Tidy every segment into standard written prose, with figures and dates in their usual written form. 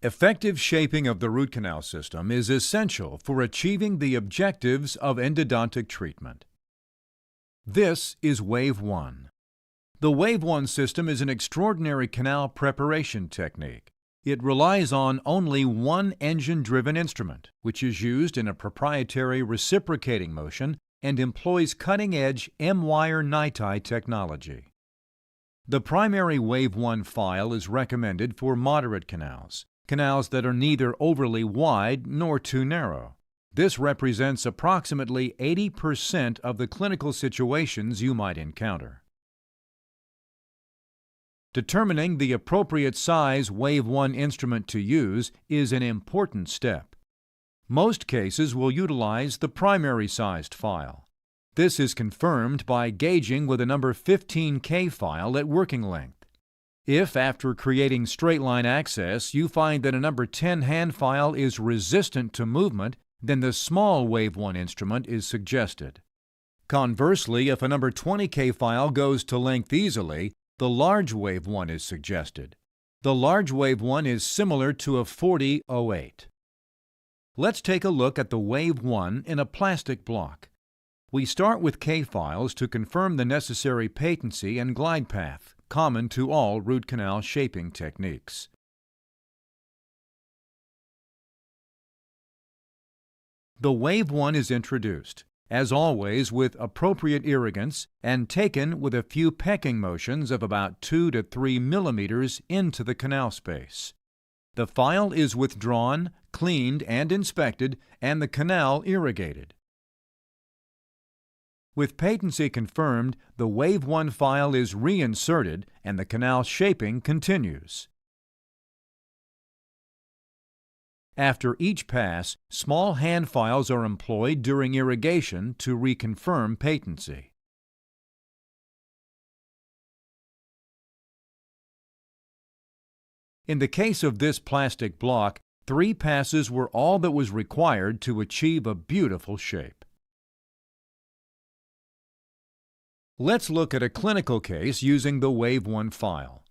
Effective shaping of the root canal system is essential for achieving the objectives of endodontic treatment. This is WaveOne. The WaveOne system is an extraordinary canal preparation technique. It relies on only one engine-driven instrument, which is used in a proprietary reciprocating motion and employs cutting-edge M-wire NiTi technology. The primary WaveOne file is recommended for moderate canals that are neither overly wide nor too narrow. This represents approximately 80% of the clinical situations you might encounter. Determining the appropriate size WaveOne instrument to use is an important step. Most cases will utilize the primary sized file. This is confirmed by gauging with a number 15K file at working length. If, after creating straight line access, you find that a number 10 hand file is resistant to movement, then the small WaveOne instrument is suggested. Conversely, if a number 20K file goes to length easily, the large WaveOne is suggested. The large WaveOne is similar to a 4008. Let's take a look at the WaveOne in a plastic block. We start with K files to confirm the necessary patency and glide path, common to all root canal shaping techniques. The WaveOne is introduced, as always with appropriate irrigants and taken with a few pecking motions of about 2 to 3 millimeters into the canal space. The file is withdrawn, cleaned and inspected, and the canal irrigated. With patency confirmed, the WaveOne file is reinserted and the canal shaping continues. After each pass, small hand files are employed during irrigation to reconfirm patency. In the case of this plastic block, 3 passes were all that was required to achieve a beautiful shape. Let's look at a clinical case using the WaveOne file.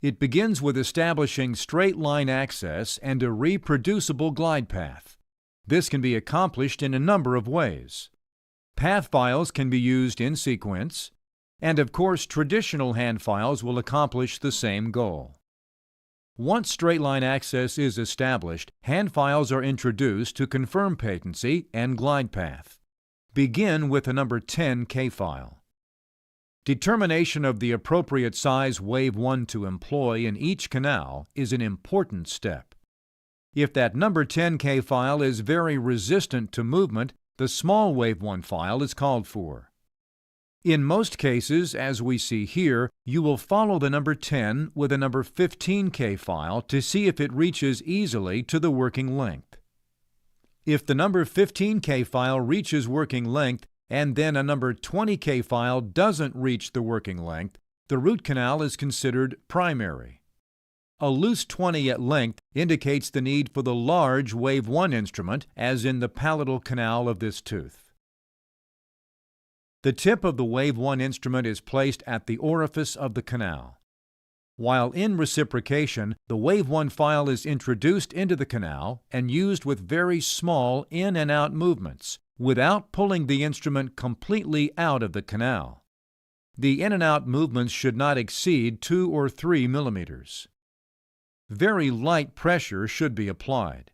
It begins with establishing straight line access and a reproducible glide path. This can be accomplished in a number of ways. Path files can be used in sequence, and of course traditional hand files will accomplish the same goal. Once straight line access is established, hand files are introduced to confirm patency and glide path. Begin with a number 10K file. Determination of the appropriate size WaveOne to employ in each canal is an important step. If that number 10K file is very resistant to movement, the small WaveOne file is called for. In most cases, as we see here, you will follow the number 10 with a number 15K file to see if it reaches easily to the working length. If the number 15K file reaches working length, and then a number 20K file doesn't reach the working length, the root canal is considered primary. A loose 20 at length indicates the need for the large WaveOne instrument, as in the palatal canal of this tooth. The tip of the WaveOne instrument is placed at the orifice of the canal. While in reciprocation, the WaveOne file is introduced into the canal and used with very small in and out movements, without pulling the instrument completely out of the canal. The in and out movements should not exceed 2 or 3 millimeters. Very light pressure should be applied.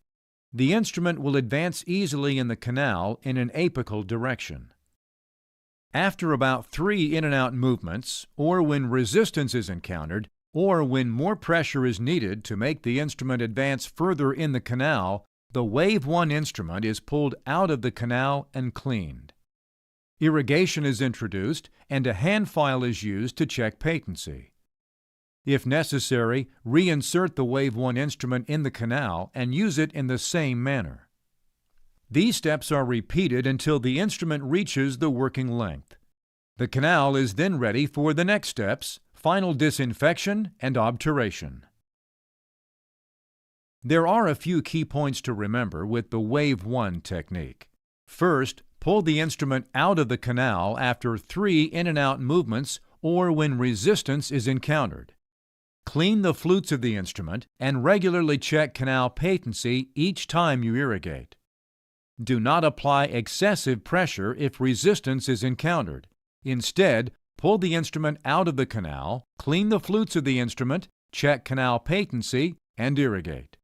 The instrument will advance easily in the canal in an apical direction. After about 3 in and out movements, or when resistance is encountered, or when more pressure is needed to make the instrument advance further in the canal, the WaveOne instrument is pulled out of the canal and cleaned. Irrigation is introduced and a hand file is used to check patency. If necessary, reinsert the WaveOne instrument in the canal and use it in the same manner. These steps are repeated until the instrument reaches the working length. The canal is then ready for the next steps, final disinfection and obturation. There are a few key points to remember with the WaveOne technique. First, pull the instrument out of the canal after 3 in and out movements or when resistance is encountered. Clean the flutes of the instrument and regularly check canal patency each time you irrigate. Do not apply excessive pressure if resistance is encountered. Instead, pull the instrument out of the canal, clean the flutes of the instrument, check canal patency, and irrigate.